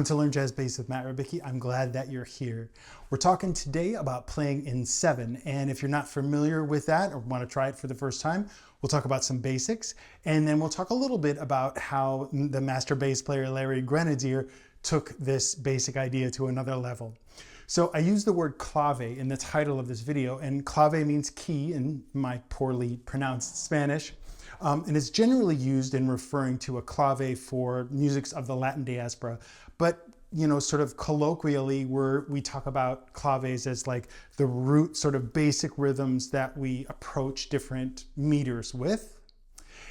to Learn Jazz Bass with Matt Rybicki. I'm glad that you're here. We're talking today about playing in 7, and if you're not familiar with that or want to try it for the first time, we'll talk about some basics, and then we'll talk a little bit about how the master bass player Larry Grenadier took this basic idea to another level. So I use the word clave in the title of this video, and clave means key in my poorly pronounced Spanish. And it's generally used in referring to a clave for musics of the Latin diaspora. But, you know, sort of colloquially, we talk about claves as like the root sort of basic rhythms that we approach different meters with.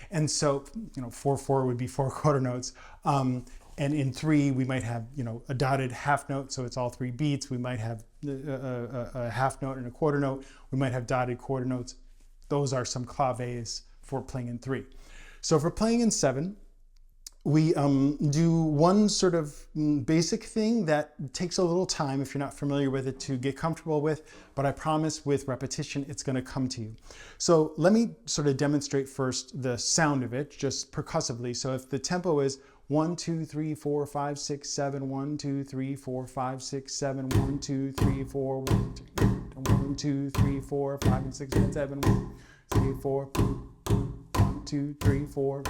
And so, you know, 4/4 would be 4 quarter notes. And in 3, we might have, you know, a dotted half note, so it's all 3 beats. We might have a half note and a quarter note. We might have dotted quarter notes. Those are some claves for playing in 3. So for playing in 7, we do one sort of basic thing that takes a little time, if you're not familiar with it, to get comfortable with, but I promise with repetition it's going to come to you. So let me sort of demonstrate first the sound of it, just percussively. So if the tempo is 1, 2, 3, 4, 5, 6, 7, 1, 2, 3, 4, 5, 6, 7, 1, 2, 3, 4, 1, 2, 3, 4, 5, and 6, and 7, 1, 3, 4, 2, 3, 4,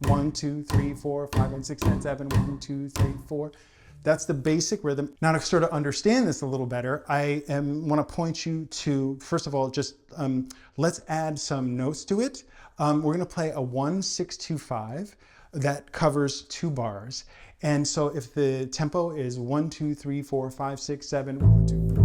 1, 2, 3, 4, 5, and 6, and 7, 1, 2, 3, 4. That's the basic rhythm. Now to sort of understand this a little better, I want to point you to, first of all, just let's add some notes to it. We're going to play a 1-6-2-5 that covers 2 bars. And so if the tempo is 1, 2, 3, 4, 5, 6, 7, 1, 2, 3.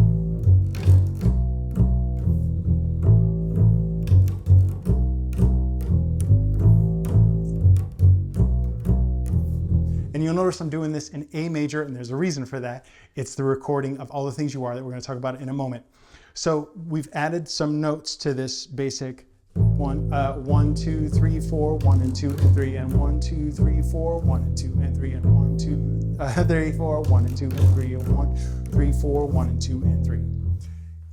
And you'll notice I'm doing this in A major, and there's a reason for that. It's the recording of All the Things You Are that we're going to talk about in a moment. So we've added some notes to this basic 1, 2, 3, 4, 1 and 2 and 3, and 1, 2, 3, 4, 1 and 2 and 3, and 1, 2, 3, 4, 1 and 2 and 3, and 1, 3, 4, 1 and 2 and 3.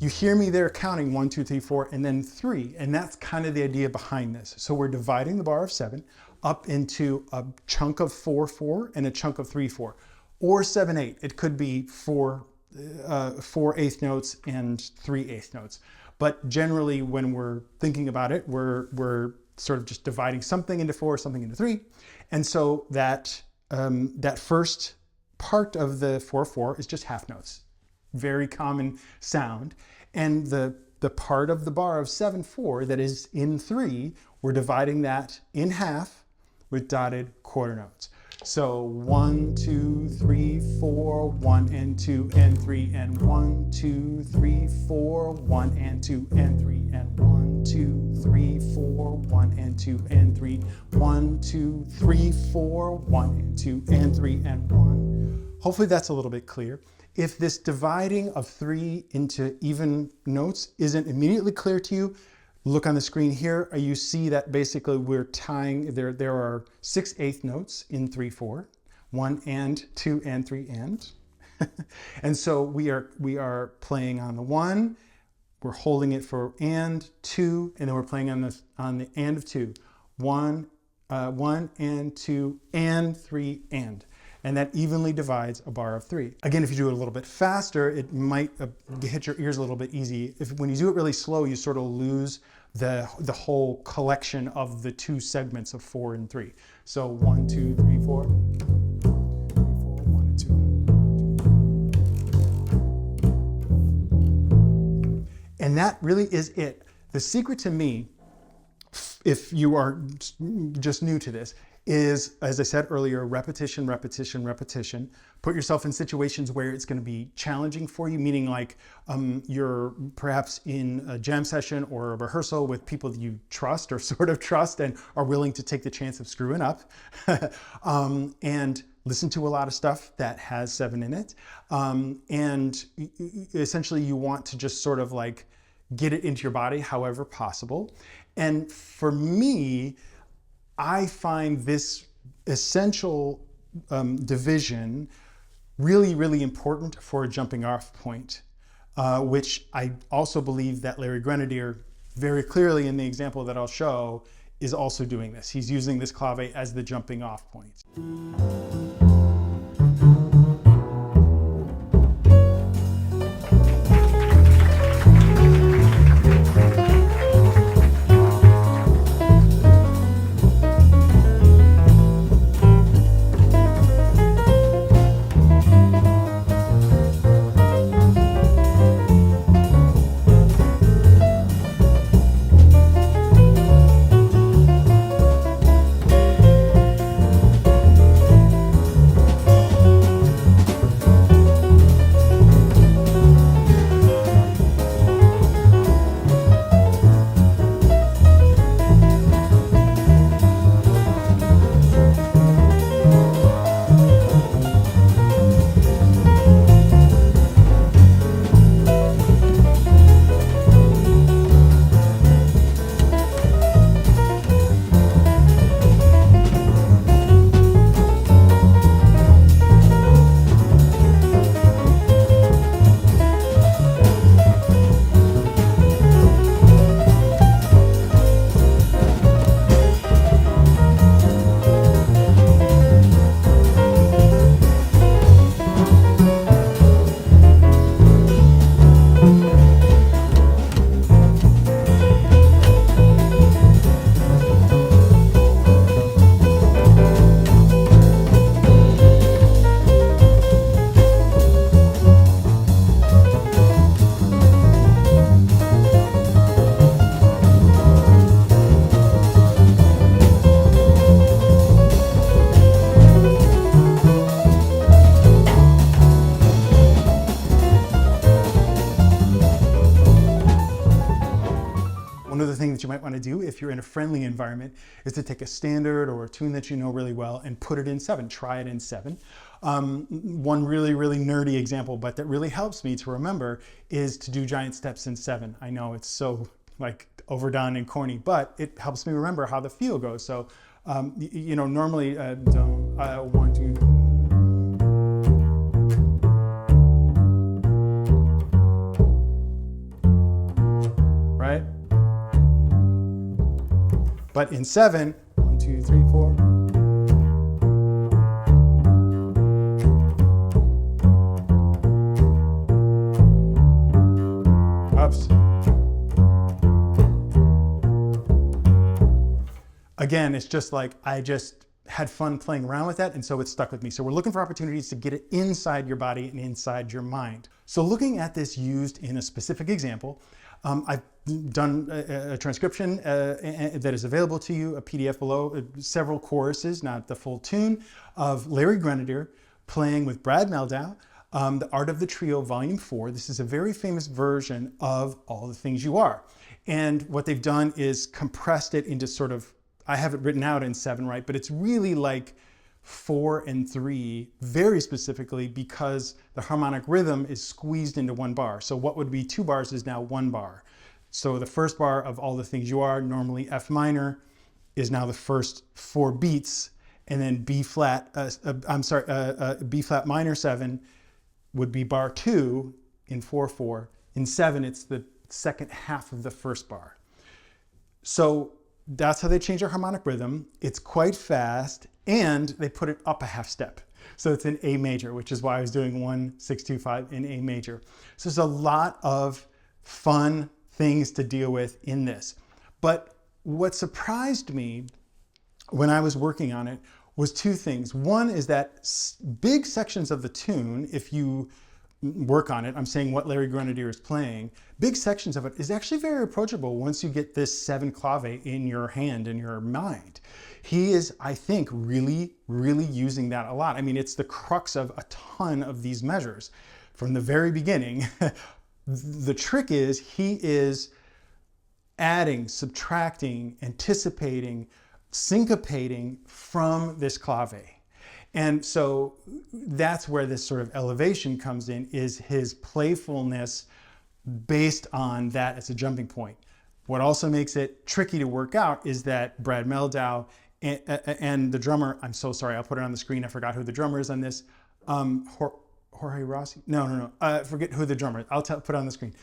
You hear me there counting 1, 2, 3, 4, and then 3, and that's kind of the idea behind this. So we're dividing the bar of 7 up into a chunk of 4/4 and a chunk of 3/4, or 7/8. It could be 4 8th notes and 3 8th notes. But generally, when we're thinking about it, we're sort of just dividing something into 4, something into 3, and so that that first part of the 4/4 is just half notes. Very common sound. And the part of the bar of 7/4 that is in 3, we're dividing that in half with dotted quarter notes. So 1, 2, 3, 4, 1 and 2 and 3, and 1, 2, 3, 4, 1 and 2 and 3, and 1, 2, 3, 4, 1 and 2 and 3, 1, 2, 3, 4, 1 and 2 and 3, and 1. Hopefully that's a little bit clear. If this dividing of 3 into even notes isn't immediately clear to you, look on the screen here. You see that basically we're tying, there are 6 8th notes in 3/4, 1 and 2 and 3 and. And so we are playing on the 1, we're holding it for and 2, and then we're playing on the and of 2. 1 and 2 and 3 and. And that evenly divides a bar of 3. Again, if you do it a little bit faster, it might hit your ears a little bit easy. When you do it really slow, you sort of lose the whole collection of the 2 segments of 4 and 3. So 1, 2, 3, 4, 3, 4, 1 and 2. And that really is it. The secret to me, if you are just new to this, is, as I said earlier, repetition, repetition, repetition. Put yourself in situations where it's going to be challenging for you, meaning like you're perhaps in a jam session or a rehearsal with people that you trust or sort of trust and are willing to take the chance of screwing up. And listen to a lot of stuff that has 7 in it. And essentially you want to just sort of like get it into your body however possible. And for me, I find this essential division really, really important for a jumping off point, which I also believe that Larry Grenadier very clearly in the example that I'll show is also doing this. He's using this clave as the jumping off point. one other thing that you might want to do if you're in a friendly environment is to take a standard or a tune that you know really well and put it in 7. Try it in 7. One really, really nerdy example, but that really helps me to remember is to do giant steps in 7. I know it's so like overdone and corny, but it helps me remember how the feel goes. So, you know, normally, 1, 2, right? But in 7, 1, 2, 3, 4. Ups. Again, it's just like I just had fun playing around with that, and so it stuck with me. So we're looking for opportunities to get it inside your body and inside your mind. So looking at this used in a specific example, I've done a transcription that is available to you, a PDF below, several choruses, not the full tune, of Larry Grenadier playing with Brad Mehldau, The Art of the Trio, Volume 4. This is a very famous version of All the Things You Are. And what they've done is compressed it into sort of, I have it written out in 7, right? But it's really like 4 and 3, very specifically because the harmonic rhythm is squeezed into 1 bar. So what would be 2 bars is now 1 bar. So the first bar of All the Things You Are, normally F minor, is now the first 4 beats, and then B flat minor 7 would be bar 2 in 4/4. In 7, it's the second half of the first bar. So that's how they change their harmonic rhythm. It's quite fast, and they put it up a half step. So it's in A major, which is why I was doing 1, 6, 2, 5 in A major. So there's a lot of fun things to deal with in this. But what surprised me when I was working on it was 2 things. One is that big sections of the tune, if you work on it, I'm saying what Larry Grenadier is playing, big sections of it is actually very approachable once you get this 7 clave in your hand, in your mind. He is, I think, really, really using that a lot. I mean, it's the crux of a ton of these measures from the very beginning. The trick is he is adding, subtracting, anticipating, syncopating from this clave. And so that's where this sort of elevation comes in, is his playfulness based on that as a jumping point. What also makes it tricky to work out is that Brad Mehldau and the drummer, I'm so sorry, I'll put it on the screen, I forgot who the drummer is on this, Jorge Rossi? No. Forget who the drummer is. I'll put it on the screen.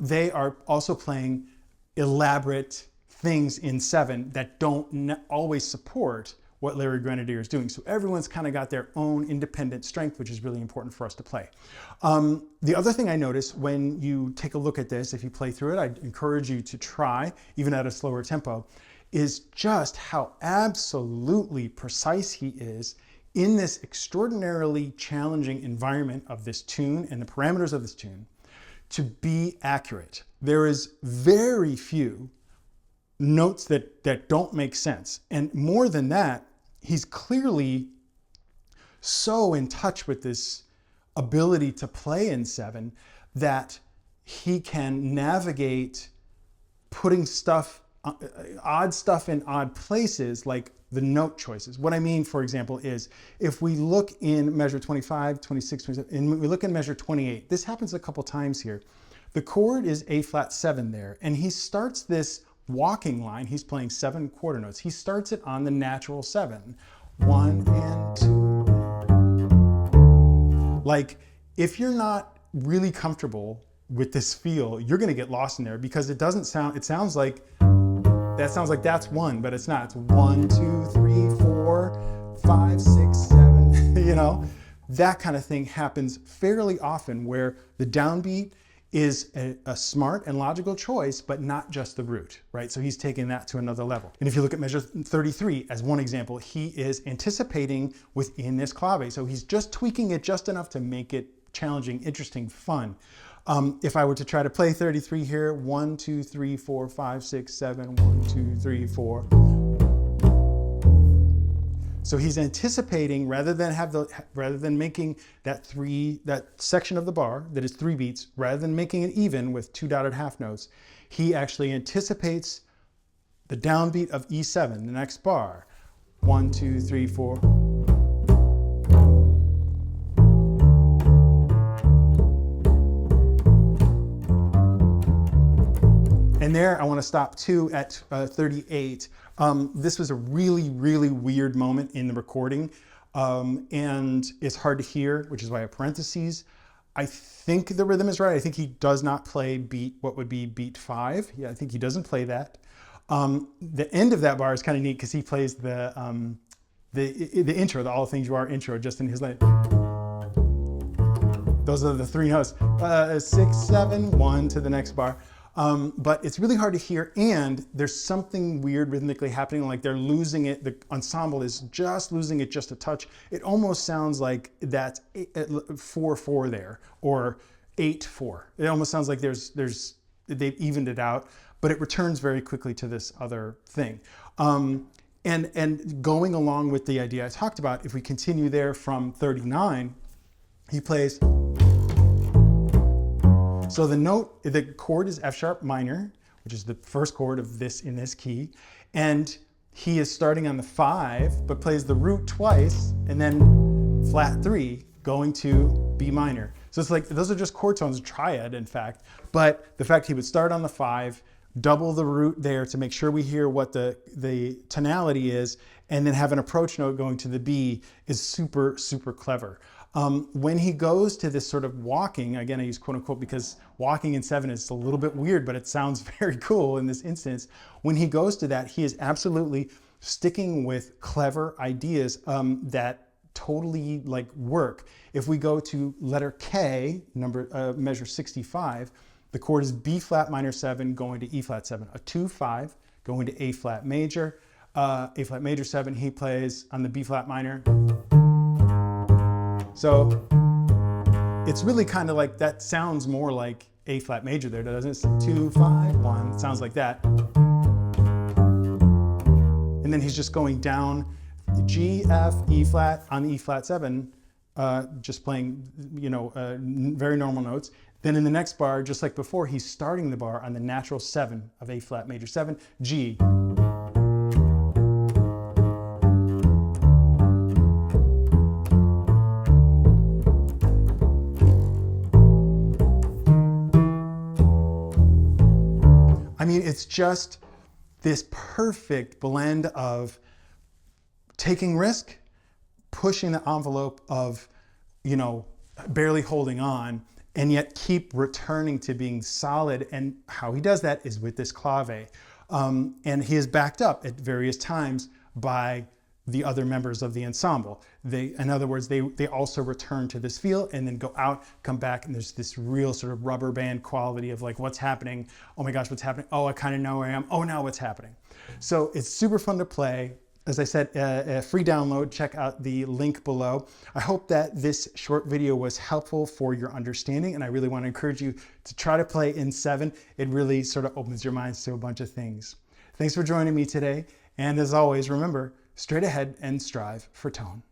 They are also playing elaborate things in 7 that don't always support what Larry Grenadier is doing. So everyone's kind of got their own independent strength, which is really important for us to play. The other thing I noticed when you take a look at this, if you play through it, I encourage you to try, even at a slower tempo, is just how absolutely precise he is in this extraordinarily challenging environment of this tune and the parameters of this tune to be accurate. There is very few notes that don't make sense. And more than that, he's clearly so in touch with this ability to play in 7 that he can navigate putting stuff, odd stuff in odd places, like the note choices. What I mean, for example, is if we look in measure 25, 26, 27, and we look in measure 28, this happens a couple times here. The chord is A flat 7 there, and he starts this walking line. He's playing 7 quarter notes. He starts it on the natural 7. 1 and 2. Like, if you're not really comfortable with this feel, you're going to get lost in there because it doesn't sound, it sounds like that's 1, but it's not. It's 1, 2, 3, 4, 5, 6, 7, you know? That kind of thing happens fairly often where the downbeat is a smart and logical choice, but not just the root, right? So he's taking that to another level. And if you look at measure 33 as one example, he is anticipating within this clave. So he's just tweaking it just enough to make it challenging, interesting, fun. If I were to try to play 33 here, 1, 2, 3, 4, 5, 6, 7, 1, 2, 3, 4. So he's anticipating, rather than making that section of the bar that is 3 beats, rather than making it even with 2 dotted half notes, he actually anticipates the downbeat of E7, the next bar. 1, 2, 3, 4. And there, I want to stop too at 38. This was a really, really weird moment in the recording, and it's hard to hear, which is why I have parentheses. I think the rhythm is right. I think he does not play beat, what would be beat 5. Yeah, I think he doesn't play that. The end of that bar is kind of neat because he plays the intro, the All Things You Are intro, just in his line. Those are the 3 notes. 6, 7, 1 to the next bar. But it's really hard to hear, and there's something weird rhythmically happening, like they're losing it. The ensemble is just losing it just a touch. It almost sounds like that's 4/4 there, or 8/4. It almost sounds like they've evened it out, but it returns very quickly to this other thing. And going along with the idea I talked about, if we continue there from 39, he plays. So the chord is F sharp minor, which is the first chord of this in this key. And he is starting on the 5, but plays the root twice, and then flat 3, going to B minor. So it's like, those are just chord tones, triad in fact. But the fact he would start on the 5, double the root there to make sure we hear what the tonality is, and then have an approach note going to the B is super, super clever. When he goes to this sort of walking, again, I use quote unquote because walking in 7 is a little bit weird, but it sounds very cool in this instance. When he goes to that, he is absolutely sticking with clever ideas that totally like work. If we go to letter K, measure 65, the chord is B flat minor 7 going to E flat 7, a 2/5 going to A flat major, 7. He plays on the B flat minor. So it's really kind of like, that sounds more like A flat major there, doesn't it? 2, 5, 1, it sounds like that. And then he's just going down G, F, E flat on E flat 7, just playing, very normal notes. Then in the next bar, just like before, he's starting the bar on the natural 7 of A flat major 7, G. I mean, it's just this perfect blend of taking risk, pushing the envelope of, barely holding on, and yet keep returning to being solid. And how he does that is with this clave. And he is backed up at various times by the other members of the ensemble. In other words, they also return to this feel and then go out, come back, and there's this real sort of rubber band quality of like, what's happening? Oh my gosh, what's happening? Oh, I kind of know where I am. Oh, now what's happening? So it's super fun to play. As I said, a free download, check out the link below. I hope that this short video was helpful for your understanding, and I really want to encourage you to try to play in 7. It really sort of opens your minds to a bunch of things. Thanks for joining me today, and as always, remember, straight ahead and strive for tone.